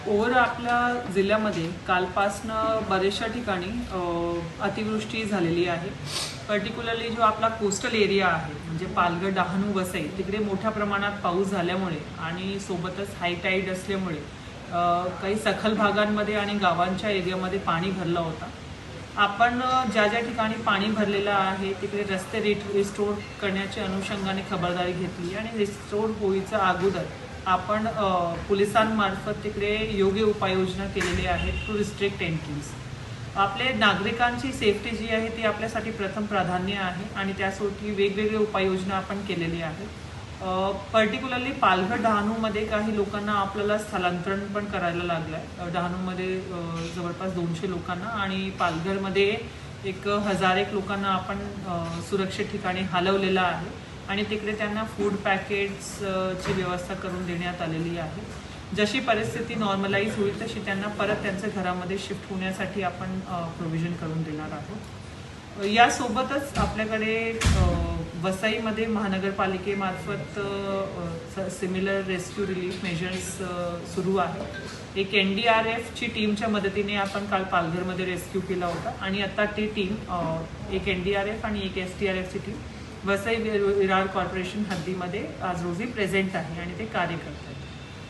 Over आपल्या जिल्ह्यामध्ये कालपासनं बरेचशा ठिकाणी अतिवृष्टी झालेली आहे। पर्टिक्युलरली जो आपला कोस्टल एरिया आहे म्हणजे पालघर, डहाणू, वसई तिकडे मोठ्या प्रमाणात पाऊस झाल्यामुळे आणि सोबतच हाय टाईड असल्यामुळे काही सखल भागांमध्ये आणि गावांच्या एरियामध्ये पाणी भरलं होतं। आपण ज्या ज्या ठिकाणी पाणी भरलेलं आहे तिकडे रस्ते रिस्टोर करण्याच्या अनुषंगाने खबरदारी घेतली आणि रिस्टोर होईच्या अगोदर आपण पोलिसांमार्फत तिकडे योग्य उपाययोजना केलेली आहेत टू रिस्ट्रिक्ट एंट्रीज। आपले नागरिकांची सेफ्टी जी आहे ती आपल्यासाठी प्रथम प्राधान्य आहे आणि त्यासाठी वेगवेगळे उपाययोजना आपण केलेली आहे। पर्टिक्युलरली पालघर, डहाणूमध्ये काही लोकांना आपल्याला स्थलांतरण पण करायला लागलं आहे। डहाणूमध्ये जवळपास 200 लोकांना आणि पालघरमध्ये 1001 लोकांना आपण सुरक्षित ठिकाणी हलवलेलं आहे आणि तिकडे त्यांना फूड पॅकेट्सची व्यवस्था करून देण्यात आलेली आहे। जशी परिस्थिती नॉर्मलाइज होईल तशी त्यांना परत त्यांच्या घरामध्ये शिफ्ट होण्यासाठी आपण प्रोव्हिजन करून देणार आहोत। यासोबतच आपल्याकडे वसईमध्ये महानगरपालिकेमार्फत सिमिलर रेस्क्यू रिलीफ मेजर्स सुरू आहे। एक NDRFची टीमच्या मदतीने आपण काल पालघरमध्ये रेस्क्यू केला होता आणि आता ती टीम एक NDRF आणि एक SDRFची टीम वसई विरार कॉर्पोरेशन हद्दीमध्ये आज रोजी प्रेझेंट आहे आणि ते कार्य करतात।